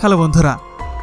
Hello বন্ধুরা,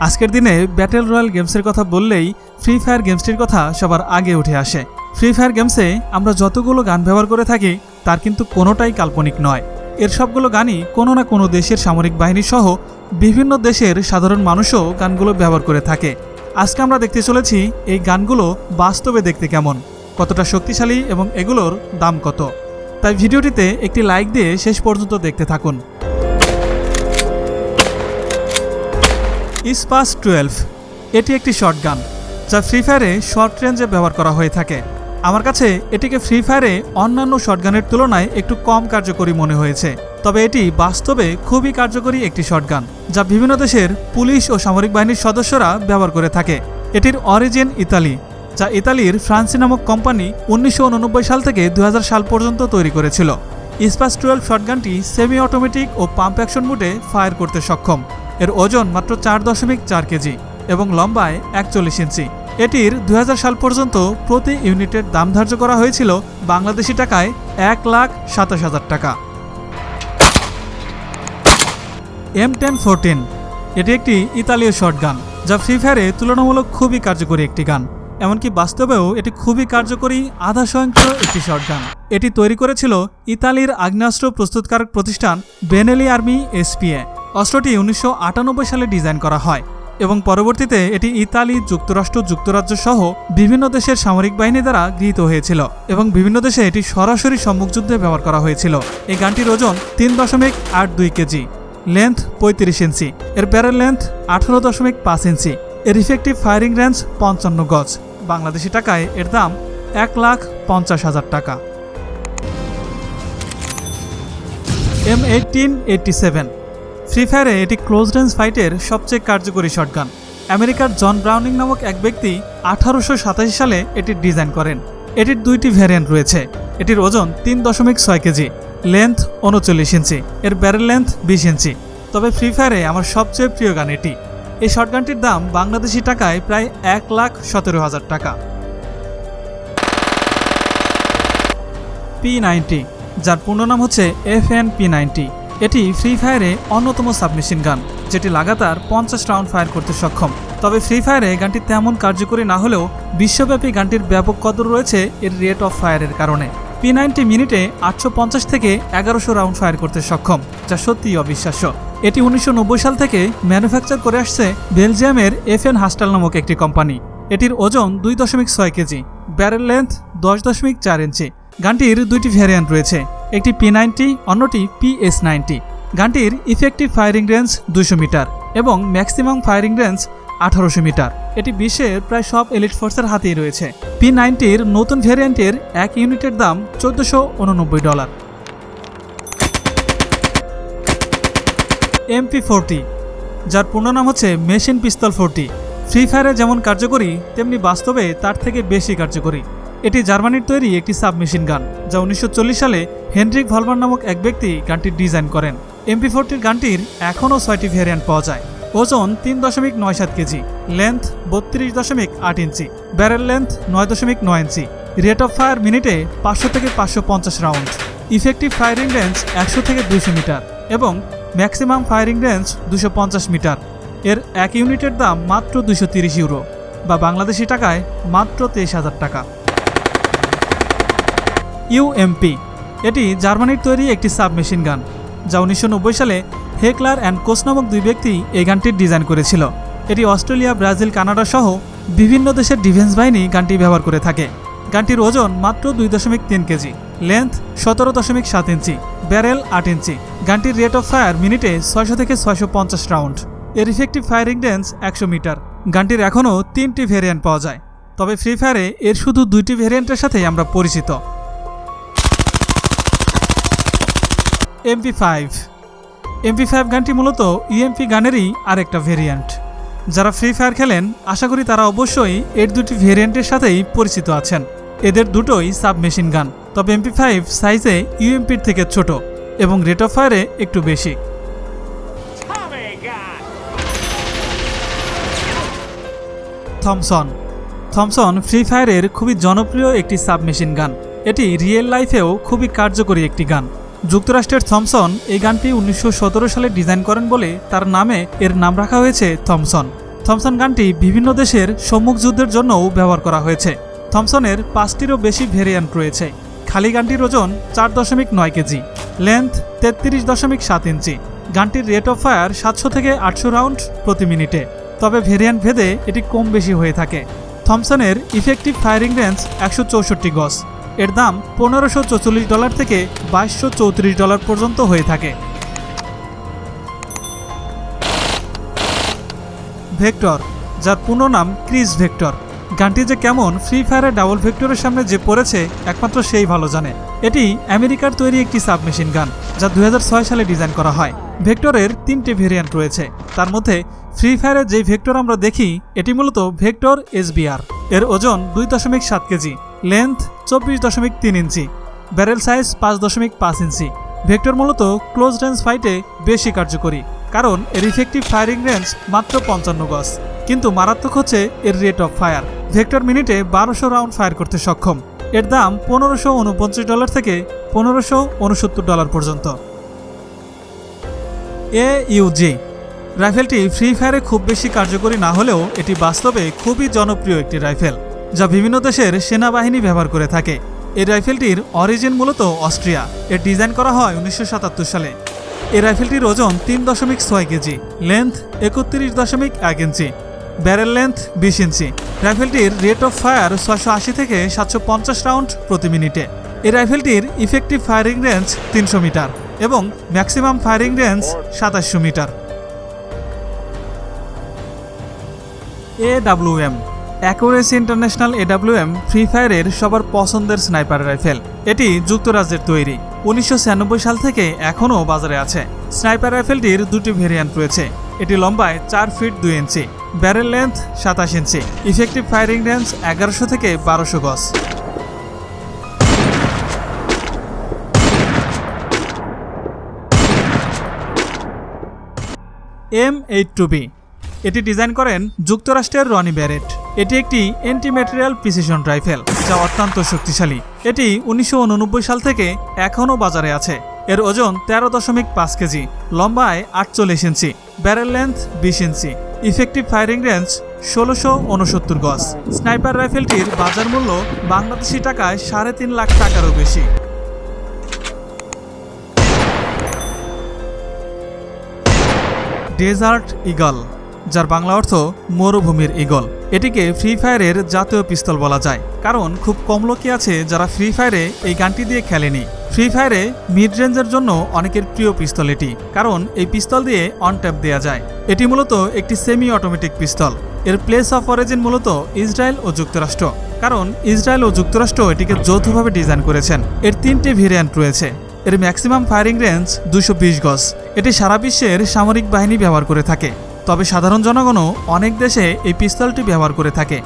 আজকের দিনে ব্যাটেল রয়্যাল গেমসের কথা বললেই ফ্রি ফায়ার গেমসটির কথা সবার আগে উঠে আসে। ফ্রি ফায়ার গেমসে আমরা যতগুলো গান ব্যবহার করে থাকি তার কিন্তু কোনোটাই কাল্পনিক নয়। এর সবগুলো গানই কোনো না কোনো দেশের সামরিক বাহিনী সহ বিভিন্ন দেশের সাধারণ মানুষও গানগুলো ব্যবহার করে থাকে। আজকে আমরা দেখতে চলেছি এই গানগুলো বাস্তবে দেখতে কেমন, কতটা শক্তিশালী এবং এগুলোর দাম কত। তাই ভিডিওটিতে একটি লাইক দিয়ে শেষ পর্যন্ত দেখতে থাকুন। স্পাস 12 এটি একটি শর্টগান যা ফ্রি ফায়ারে শর্ট রেঞ্জে ব্যবহার করা হয়ে থাকে। আমার কাছে এটিকে ফ্রি ফায়ারে অন্যান্য শর্টগানের তুলনায় একটু কম কার্যকরী মনে হয়েছে, তবে এটি বাস্তবে খুবই কার্যকরী একটি শর্টগান যা বিভিন্ন দেশের পুলিশ ও সামরিক বাহিনীর সদস্যরা ব্যবহার করে থাকে। এটির অরিজিন ইতালি, যা ইতালির ফ্রান্সি নামক কোম্পানি 1989 সাল থেকে 2000 সাল পর্যন্ত তৈরি করেছিল। স্পাস 12 শর্টগানটি সেমি অটোমেটিক ও পাম্প অ্যাকশন মোডে ফায়ার করতে সক্ষম। এর ওজন মাত্র 4.4 কেজি এবং লম্বায় 41 ইঞ্চি। এটির 2000 সাল পর্যন্ত প্রতি ইউনিটের দাম ধার্য করা হয়েছিল বাংলাদেশি টাকায় 1,27,000 টাকা। M1014 এটি একটি ইতালীয় শর্টগান যা ফ্রি ফায়ারে তুলনামূলক খুবই কার্যকরী একটি গান। এমনকি বাস্তবেও এটি খুবই কার্যকরী আধা স্বয়ংক্রিয় একটি শর্টগান। এটি তৈরি করেছিল ইতালির আগ্নেয়াস্ত্র প্রস্তুতকারক প্রতিষ্ঠান বেনেলি আর্মি এসপিএ। অস্ত্রটি 1998 সালে ডিজাইন করা হয় এবং পরবর্তীতে এটি ইতালি, যুক্তরাষ্ট্র, যুক্তরাজ্য সহ বিভিন্ন দেশের সামরিক বাহিনী দ্বারা গৃহীত হয়েছিল এবং বিভিন্ন দেশে এটি সরাসরি সম্মুখযুদ্ধে ব্যবহার করা হয়েছিল। এই গানটির ওজন 3.82 কেজি, লেন্থ 35 ইঞ্চি, এর ব্যারেল লেন্থ 18.5 ইঞ্চি, এর ইফেক্টিভ ফায়ারিং রেঞ্জ 55 গজ। বাংলাদেশি টাকায় এর দাম 1,50,000 টাকা। M1887 ফ্রি ফায়ারে এটি ক্লোজ রেঞ্জ ফাইটের সবচেয়ে কার্যকরী শটগান। আমেরিকার জন ব্রাউনিং নামক এক ব্যক্তি 1887 সালে এটির ডিজাইন করেন। এটির দুইটি ভ্যারিয়েন্ট রয়েছে। এটির ওজন 3.6 কেজি, লেন্থ 39 ইঞ্চি, এর ব্যারেল লেন্থ 20 ইঞ্চি। তবে ফ্রি ফায়ারে আমার সবচেয়ে প্রিয় গান এটি। এই শটগানটির দাম বাংলাদেশি টাকায় প্রায় 1,17,000 টাকা। P90 যার পূর্ণ নাম হচ্ছে FNP90। এটি ফ্রি ফায়ারে অন্যতম সাবমেশিন গান যেটি লাগাতার 50 রাউন্ড ফায়ার করতে সক্ষম। তবে ফ্রি ফায়ারে গানটি তেমন কার্যকরী না হলেও বিশ্বব্যাপী গানটির ব্যাপক কদর রয়েছে এর রেট অফ ফায়ারের কারণে। P90 মিনিটে 850 থেকে 1100 রাউন্ড ফায়ার করতে সক্ষম, যা সত্যিই অবিশ্বাস্য। এটি 1990 সাল থেকে ম্যানুফ্যাকচার করে আসছে বেলজিয়ামের FN হাস্টাল নামক একটি কোম্পানি। এটির ওজন 2.6 কেজি, ব্যারেল লেন্থ 10.4 ইঞ্চি। গানটির দুইটি ভ্যারিয়েন্ট রয়েছে, একটি P90, অন্যটি PS90। গানটির ইফেক্টিভ ফায়ারিং রেঞ্জ 200 মিটার এবং ম্যাক্সিমাম ফায়ারিং রেঞ্জ 1800 মিটার। এটি বিশ্বের প্রায় সব এলিট ফোর্সের হাতেই রয়েছে। P90-র নতুন ভ্যারিয়েন্টের এক ইউনিটের দাম $1489। MP40 যার পূর্ণ নাম হচ্ছে মেশিন পিস্তল 40। ফ্রি ফায়ারে যেমন কার্যকরী তেমনি বাস্তবে তার থেকে বেশি কার্যকরী। এটি জার্মানির তৈরি একটি সাবমেশিন গান যা 1940 সালে হেনরিক ভলমান নামক এক ব্যক্তি গানটির ডিজাইন করেন। MP40 গানটির এখনও 6টি ভ্যারিয়েন্ট পাওয়া যায়। ওজন 3.97 KG, length 32.8 inch, barrel length 9.9 inch, rate of fire মিনিটে 500 থেকে 550 রাউন্ড, ইফেক্টিভ ফায়ারিং রেঞ্জ 100 থেকে 200 মিটার এবং ম্যাক্সিমাম ফায়ারিং রেঞ্জ 250 মিটার। এর এক ইউনিটের দাম মাত্র 230 ইউরো বা বাংলাদেশি টাকায় মাত্র 23,000 টাকা। UMP এটি জার্মানির তৈরি একটি সাবমেশিন গান যা 1990 সালে হেকলার অ্যান্ড কোস নামক দুই ব্যক্তি এই গানটির ডিজাইন করেছিল। এটি অস্ট্রেলিয়া, ব্রাজিল, কানাডা সহ বিভিন্ন দেশের ডিফেন্স বাহিনী গানটি ব্যবহার করে থাকে। গানটির ওজন মাত্র 2.3 কেজি, লেন্থ 17.7 ইঞ্চি, ব্যারেল 8 ইঞ্চি। গানটির রেট অফ ফায়ার মিনিটে 600 থেকে 650 রাউন্ড, এর ইফেক্টিভ ফায়ারিং রেঞ্জ 100 মিটার। গানটির এখনও 3টি ভ্যারিয়েন্ট পাওয়া যায়, তবে ফ্রি ফায়ারে এর শুধু 2টি ভ্যারিয়েন্টের সাথেই আমরা পরিচিত। MP5 গানটি মূলত UMP গানেরই আরেকটা ভেরিয়েন্ট। যারা ফ্রি ফায়ার খেলেন আশা করি তারা অবশ্যই এর দুটি ভেরিয়েন্টের সাথেই পরিচিত আছেন। এদের দুটোই সাবমেশিন গান, তবে MP5 সাইজে UMPর থেকে ছোট এবং রেট অফ ফায়ারে একটু বেশি। থমসন ফ্রি ফায়ারের খুবই জনপ্রিয় একটি সাবমেশিন গান। এটি রিয়েল লাইফেও খুবই কার্যকরী একটি গান। যুক্তরাষ্ট্রের থমসন এই গানটি 1917 সালে ডিজাইন করেন বলে তার নামে এর নাম রাখা হয়েছে থমসন। থমসন গানটি বিভিন্ন দেশের সম্মুখ যুদ্ধের জন্যও ব্যবহার করা হয়েছে। থমসনের 5টিরও বেশি ভেরিয়েন্ট রয়েছে। খালি গানটির ওজন 4.9 কেজি, লেন্থ 33.7 ইঞ্চি। গানটির রেট অফ ফায়ার 700 থেকে 800 রাউন্ড প্রতি মিনিটে, তবে ভেরিয়েন্ট ভেদে এটি কম বেশি হয়ে থাকে। থমসনের ইফেক্টিভ ফায়ারিং রেঞ্জ 164 গজ। এর দাম $1544 থেকে $2234 পর্যন্ত হয়ে থাকে। ভেক্টর, যার পূর্ণ নাম ক্রিস ভেক্টর। গানটি যে কেমন ফ্রি ফায়ারের ডাবল ভেক্টরের সামনে যে পড়েছে একমাত্র সেই ভালো জানে। এটি আমেরিকার তৈরি একটি সাবমেশিন গান, যা 2006 সালে ডিজাইন করা হয়। ভেক্টরের 3টে ভেরিয়েন্ট রয়েছে। তার মধ্যে ফ্রি ফায়ারের যে ভেক্টর আমরা দেখি এটি মূলত ভেক্টর SBR। এর ওজন 2.7 কেজি, লেন্থ 24.3 ইঞ্চি, ব্যারেল সাইজ 5.5 ইঞ্চি। ভেক্টর মূলত ক্লোজ রেঞ্জ ফাইটে বেশি কার্যকরী, কারণ এর ইফেক্টিভ ফায়ারিং রেঞ্জ মাত্র 55 গজ। কিন্তু মারাত্মক হচ্ছে এর রেট অফ ফায়ার। ভেক্টর মিনিটে 1200 রাউন্ড ফায়ার করতে সক্ষম। এর দাম $1549 থেকে $1569 পর্যন্ত। AUG রাইফেলটি ফ্রি ফায়ারে খুব বেশি কার্যকরী না হলেও এটি বাস্তবে খুবই জনপ্রিয় একটি রাইফেল, যা বিভিন্ন দেশের সেনাবাহিনী ব্যবহার করে থাকে। এই রাইফেলটির অরিজিন মূলত অস্ট্রিয়া। এর ডিজাইন করা হয় 1977 সালে। এই রাইফেলটির ওজন 3.6 kg, length 31.1 inch, barrel length 20 inch. রাইফেলটির রেট অফ ফায়ার 680 থেকে 750 রাউন্ড প্রতি মিনিটে। এই রাইফেলটির ইফেক্টিভ ফায়ারিং রেঞ্জ 300 মিটার এবং maximum firing range 2700 metre. AWM accuracy international AWM free ফায়ারের সবার পছন্দের স্নাইপার রাইফেল। এটি যুক্তরাজ্যের তৈরি। 1996 সাল থেকে এখনও বাজারে আছে। স্নাইপার রাইফেলটির 2টি ভেরিয়েন্ট রয়েছে। এটি লম্বায় 4 ফিট 2 ইঞ্চি, ব্যারেল লেন্থ 27 ইঞ্চি, ইফেক্টিভ ফায়ারিং রেঞ্জ 1100 থেকে 1200 গজ। M82B এটি ডিজাইন করেন যুক্তরাষ্ট্রের রনি ব্যারেট। এটি একটি অ্যান্টি ম্যাটেরিয়াল প্রিসিশন রাইফেল, যা অত্যন্ত শক্তিশালী। এটি 1989 সাল থেকে এখনও বাজারে আছে। এর ওজন 13.5 কেজি, লম্বায় 48 ইঞ্চি, ব্যারেল লেন্থ 20 ইঞ্চি, ইফেক্টিভ ফায়ারিং রেঞ্জ 1669 গজ। স্নাইপার রাইফেলটির বাজার মূল্য বাংলাদেশি টাকায় 3.5 লাখ টাকারও বেশি। ডেজার্ট ইগল, যার বাংলা অর্থ মরুভূমির ঈগল। এটিকে ফ্রি ফায়ারের জাতীয় পিস্তল বলা যায়, কারণ খুব কম লোকই আছে যারা ফ্রি ফায়ারে এই গানটি দিয়ে খেলেনি। ফ্রি ফায়ারে মিড রেঞ্জের জন্য অনেকের প্রিয় পিস্তল এটি, কারণ এই পিস্তল দিয়ে অন ট্যাপ দেওয়া যায়। এটি মূলত একটি সেমি অটোমেটিক পিস্তল। এর প্লেস অফ অরিজিন মূলত ইসরায়েল ও যুক্তরাষ্ট্র, কারণ ইসরায়েল ও যুক্তরাষ্ট্র এটিকে যৌথভাবে ডিজাইন করেছেন। এর 3টে ভেরিয়েন্ট রয়েছে। এর ম্যাক্সিমাম ফায়ারিং রেঞ্জ 220 গজ। এটি সারা বিশ্বের সামরিক বাহিনী ব্যবহার করে থাকে, তবে সাধারণ জনগণও অনেক দেশে এই পিস্তলটি ব্যবহার করে থাকে।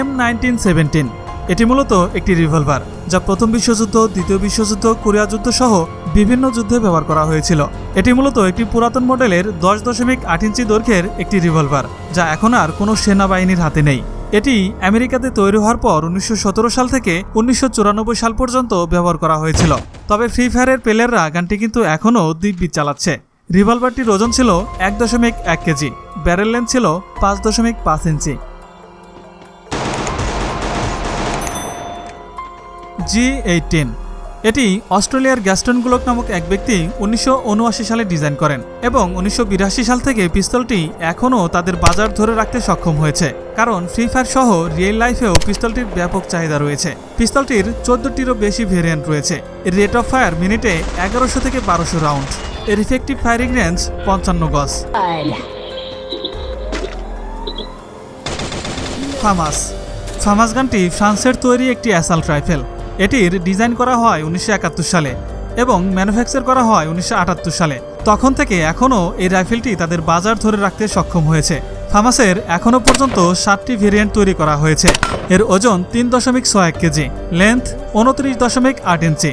M1917 এটি মূলত একটি রিভলভার, যা প্রথম বিশ্বযুদ্ধ, দ্বিতীয় বিশ্বযুদ্ধ, কোরিয়া যুদ্ধ সহ বিভিন্ন যুদ্ধে ব্যবহার করা হয়েছিল। এটি মূলত একটি পুরাতন মডেলের 10.8 ইঞ্চি দৈর্ঘ্যের একটি রিভলভার, যা এখন আর কোনো সেনাবাহিনীর হাতে নেই। এটি আমেরিকাতে তৈরি হওয়ার পর 1917 সাল থেকে 1994 সাল পর্যন্ত ব্যবহার করা হয়েছিল। তবে ফ্রি ফায়ারের প্লেয়াররা গানটি কিন্তু এখনও দিব্যি চালাচ্ছে। রিভলভারটির ওজন ছিল 1.1 কেজি, ব্যারেল লেন্থ ছিল 5.5 ইঞ্চি। G18 এটি অস্ট্রেলিয়ার গ্যাস্টন গ্লোক নামক এক ব্যক্তি 1979 সালে ডিজাইন করেন এবং 1982 সাল থেকে পিস্তলটি এখনও তাদের বাজার ধরে রাখতে সক্ষম হয়েছে, কারণ ফ্রি ফায়ার সহ রিয়েল লাইফেও পিস্তলটির ব্যাপক চাহিদা রয়েছে। পিস্তলটির 14টিরও বেশি ভেরিয়েন্ট রয়েছে। এর রেট অফ ফায়ার মিনিটে 1100 থেকে 1200 রাউন্ড। এর ইফেক্টিভ ফায়ারিং রেঞ্জ 55 গজ। ফামাস গানটি ফ্রান্সের তৈরি একটি অ্যাসাল্ট রাইফেল। এটির ডিজাইন করা হয় 1971 সালে এবং ম্যানুফ্যাকচার করা হয় 1978 সালে। তখন থেকে এখনও এই রাইফেলটি তাদের বাজার ধরে রাখতে সক্ষম হয়েছে। ফামাসের এখনও পর্যন্ত 7টি ভেরিয়েন্ট তৈরি করা হয়েছে। এর ওজন 3.61 কেজি, লেন্থ 29.8 ইঞ্চি,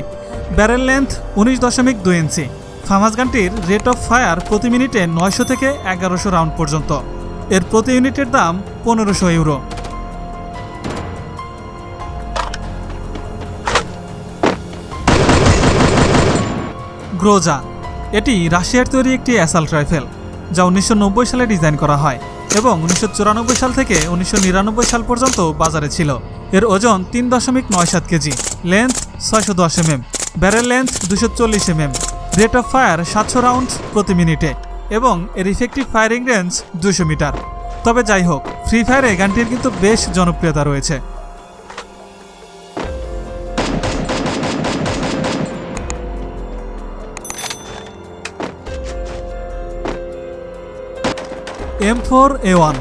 ব্যারেল লেন্থ 19.2 ইঞ্চি। ফামাস গানটির রেট অফ ফায়ার প্রতি মিনিটে 900 থেকে 1100 রাউন্ড পর্যন্ত। এর প্রতি ইউনিটের দাম 1500 ইউরো। গ্রোজা এটি রাশিয়ার তৈরি একটি অ্যাসাল্ট রাইফেল, যা 1990 সালে ডিজাইন করা হয় এবং 1994 সাল থেকে 1999 সাল পর্যন্ত বাজারে ছিল। এর ওজন 3.97 KG, length 610 mm, barrel length 240 mm, rate of fire 700 round প্রতি মিনিটে এবং এর ইফেক্টিভ ফায়ারিং রেঞ্জ 200 মিটার। তবে যাই হোক, ফ্রি ফায়ারে গানটির কিন্তু বেশ জনপ্রিয়তা রয়েছে। M4A1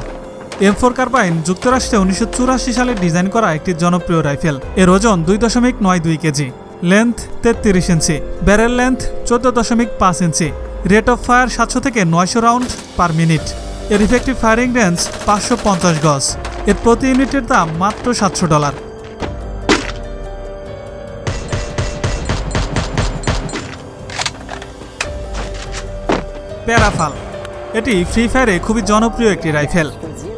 M4 কার্বাইন যুক্তরাষ্ট্রে 1984 সালে ডিজাইন করা একটি জনপ্রিয় রাইফেল। এর ওজন 2.92 KG, length 33 inch, barrel length 14.5 inch, rate of fire 700 থেকে 900 রাউন্ড পার মিনিট। এর ইফেক্টিভ ফায়ারিং রেঞ্জ 550 গজ। এর প্রতি ইউনিটের দাম মাত্র $700। প্যারাফাল এটি ফ্রি ফায়ারে খুবই জনপ্রিয় একটি রাইফেল।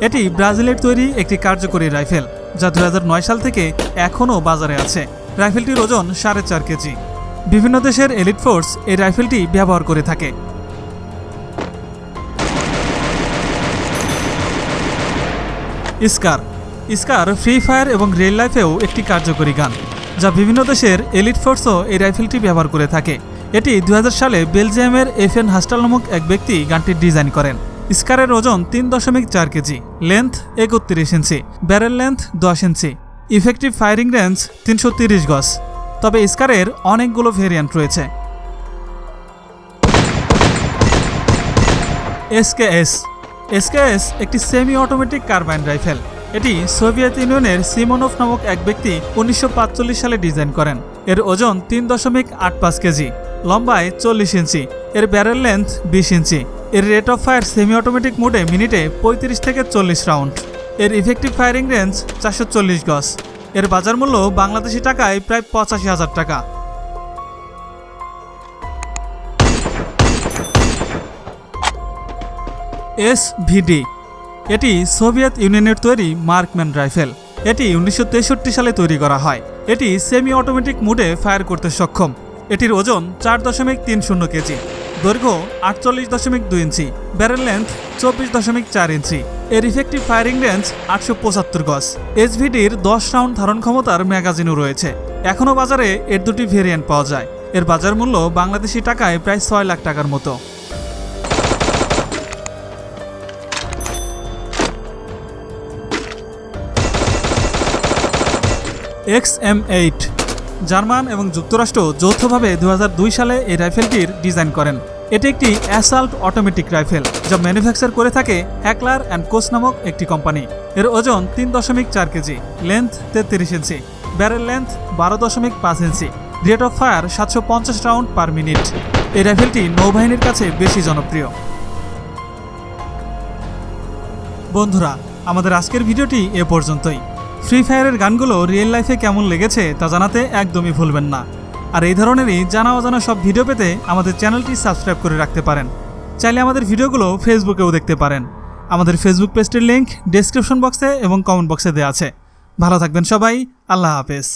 এটি ব্রাজিলের তৈরি একটি কার্যকরী রাইফেল, যা 2009 সাল থেকে এখনও বাজারে আছে। রাইফেলটির ওজন 4.5 কেজি। বিভিন্ন দেশের এলিট ফোর্স এই রাইফেলটি ব্যবহার করে থাকে। স্কার ফ্রি ফায়ার এবং রিয়েল লাইফেও একটি কার্যকরী গান, যা বিভিন্ন দেশের এলিট ফোর্সও এই রাইফেলটি ব্যবহার করে থাকে। এটি 2000 সালে বেলজিয়ামের FN হাস্টাল নামক এক ব্যক্তি গানটির ডিজাইন করেন। স্কারের ওজন 3.4 কেজি, লেন্থ 31 ইঞ্চি, ব্যারেল লেন্থ 10 ইঞ্চি, ইফেক্টিভ ফায়ারিং রেঞ্জ 330 গজ। তবে স্কারের অনেকগুলো ভেরিয়েন্ট রয়েছে। SKS একটি সেমি অটোমেটিক কার্বাইন রাইফেল। এটি সোভিয়েত ইউনিয়নের সিমোনভ নামক এক ব্যক্তি 1945 সালে ডিজাইন করেন। এর ওজন 3.85 কেজি, লম্বায় 40 ইঞ্চি, এর ব্যারেল লেন্থ 20 ইঞ্চি। এর rate of fire semi automatic মোডে মিনিটে 35 থেকে 40 রাউন্ড। এর ইফেক্টিভ ফায়ারিং রেঞ্জ 440 গজ। এর বাজার মূল্য বাংলাদেশি টাকায় প্রায় 85,000 টাকা। SVD এটি সোভিয়েত ইউনিয়নের তৈরি মার্কম্যান রাইফেল। এটি 1963 সালে তৈরি করা হয়। এটি সেমি অটোমেটিক মোডে ফায়ার করতে সক্ষম। এটির ওজন 4.30 কেজি, দৈর্ঘ্য 48.2 ইঞ্চি, ব্যারেল লেন্থ 24.4 ইঞ্চি। এর ইফেক্টিভ ফায়ারিং রেঞ্জ 875 গজ। SVDর 10 রাউন্ড ধারণ ক্ষমতার ম্যাগাজিনও রয়েছে। এখনও বাজারে এর দুটি ভেরিয়েন্ট পাওয়া যায়। এর বাজার মূল্য বাংলাদেশি টাকায় প্রায় 6 লাখ টাকার মতো। XM8 জার্মান এবং যুক্তরাষ্ট্র যৌথভাবে 2002 সালে এই রাইফেলটির ডিজাইন করেন। এটি একটি অ্যাসাল্ট অটোমেটিক রাইফেল, যা ম্যানুফ্যাকচার করে থাকে হ্যাকলার অ্যান্ড কোস নামক একটি কোম্পানি। এর ওজন 3.4 KG, length 33 inch, barrel length 12.5 inch, rate of fire 750 round per minute. এই রাইফেলটি নৌবাহিনীর কাছে বেশি জনপ্রিয়। বন্ধুরা, আমাদের আজকের ভিডিওটি এ পর্যন্তই। ফ্রি ফায়ারের গানগুলো রিয়েল লাইফে কেমন লেগেছে তা জানাতে একদমই ভুলবেন না। আর এই ধরনেরই জানা অজানা সব ভিডিও পেতে আমাদের চ্যানেলটি সাবস্ক্রাইব করে রাখতে পারেন। চাইলে আমাদের ভিডিওগুলো ফেসবুকেও দেখতে পারেন। আমাদের ফেসবুক পেজটির লিঙ্ক ডেসক্রিপশন বক্সে এবং কমেন্ট বক্সে দেওয়া আছে। ভালো থাকবেন সবাই। আল্লাহ হাফেজ।